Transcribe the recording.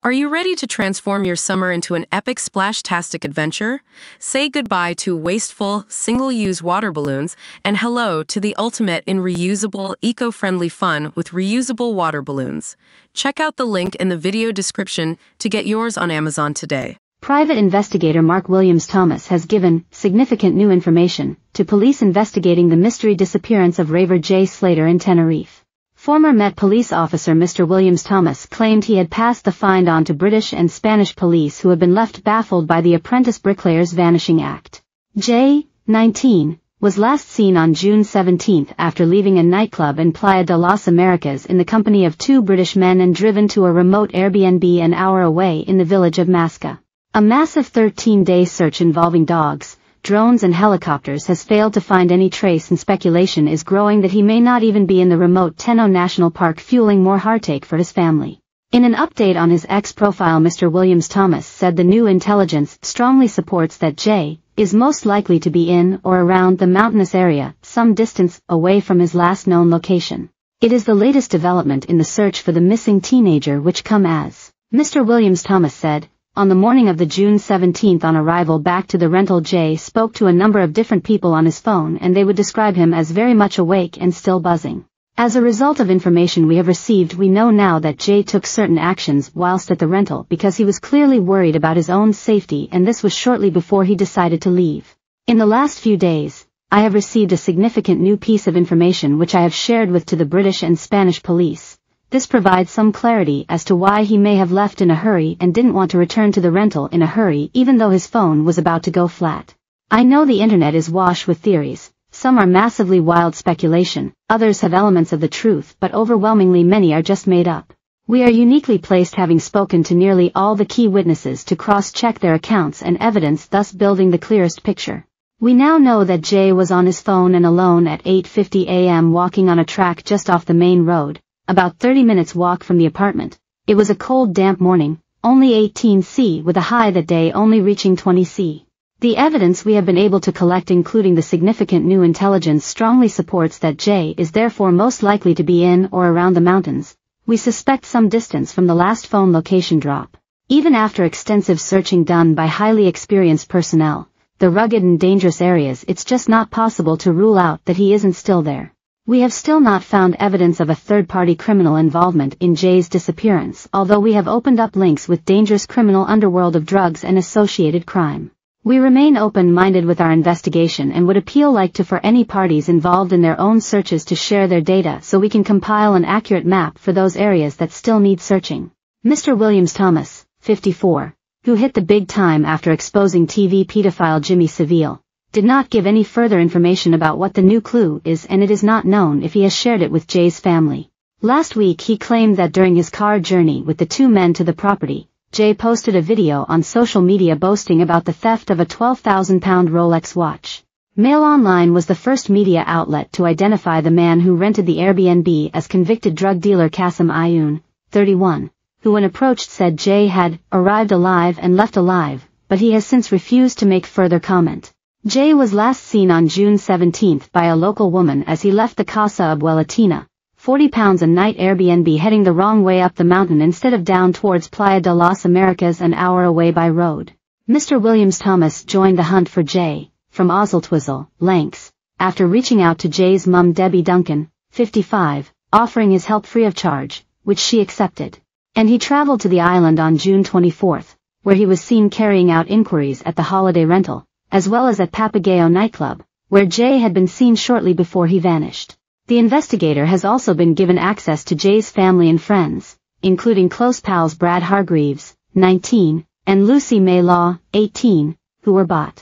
Are you ready to transform your summer into an epic splash-tastic adventure? Say goodbye to wasteful, single-use water balloons and hello to the ultimate in reusable, eco-friendly fun with reusable water balloons. Check out the link in the video description to get yours on Amazon today. Private investigator Mark Williams Thomas has given significant new information to police investigating the mystery disappearance of raver Jay Slater in Tenerife. Former Met police officer Mr. Williams Thomas claimed he had passed the find on to British and Spanish police who had been left baffled by the apprentice bricklayer's vanishing act. Jay, 19, was last seen on June 17 after leaving a nightclub in Playa de las Americas in the company of two British men and driven to a remote Airbnb an hour away in the village of Masca. A massive 13-day search involving dogs, drones and helicopters has failed to find any trace, and speculation is growing that he may not even be in the remote Tenno National Park, fueling more heartache for his family. In an update on his X profile, Mr. Williams Thomas said the new intelligence strongly supports that Jay is most likely to be in or around the mountainous area, some distance away from his last known location. It is the latest development in the search for the missing teenager which come as Mr. Williams Thomas said, on the morning of the June 17th on arrival back to the rental, Jay spoke to a number of different people on his phone and they would describe him as very much awake and still buzzing. As a result of information we have received, we know now that Jay took certain actions whilst at the rental because he was clearly worried about his own safety, and this was shortly before he decided to leave. In the last few days, I have received a significant new piece of information which I have shared with to the British and Spanish police. This provides some clarity as to why he may have left in a hurry and didn't want to return to the rental in a hurry even though his phone was about to go flat. I know the internet is awash with theories. Some are massively wild speculation, others have elements of the truth, but overwhelmingly many are just made up. We are uniquely placed, having spoken to nearly all the key witnesses, to cross-check their accounts and evidence, thus building the clearest picture. We now know that Jay was on his phone and alone at 8:50 a.m. walking on a track just off the main road, about 30 minutes walk from the apartment. It was a cold, damp morning, only 18 C, with a high that day only reaching 20 C. The evidence we have been able to collect, including the significant new intelligence, strongly supports that Jay is therefore most likely to be in or around the mountains. We suspect some distance from the last phone location drop. Even after extensive searching done by highly experienced personnel, the rugged and dangerous areas, it's just not possible to rule out that he isn't still there. We have still not found evidence of a third-party criminal involvement in Jay's disappearance, although we have opened up links with dangerous criminal underworld of drugs and associated crime. We remain open-minded with our investigation and would appeal for any parties involved in their own searches to share their data so we can compile an accurate map for those areas that still need searching. Mr. Williams Thomas, 54, who hit the big time after exposing TV pedophile Jimmy Seville, did not give any further information about what the new clue is, and it is not known if he has shared it with Jay's family. Last week he claimed that during his car journey with the two men to the property, Jay posted a video on social media boasting about the theft of a £12,000 Rolex watch. Mail Online was the first media outlet to identify the man who rented the Airbnb as convicted drug dealer Qasim Ayoun, 31, who when approached said Jay had arrived alive and left alive, but he has since refused to make further comment. Jay was last seen on June 17 by a local woman as he left the Casa Abuelatina, £40 a night Airbnb, heading the wrong way up the mountain instead of down towards Playa de las Americas an hour away by road. Mr. Williams Thomas joined the hunt for Jay from Ozzeltwizel, Lancs, after reaching out to Jay's mum Debbie Duncan, 55, offering his help free of charge, which she accepted. And he traveled to the island on June 24, where he was seen carrying out inquiries at the holiday rental, as well as at Papagayo nightclub, where Jay had been seen shortly before he vanished. The investigator has also been given access to Jay's family and friends, including close pals Brad Hargreaves, 19, and Lucy May Law, 18, who were bought.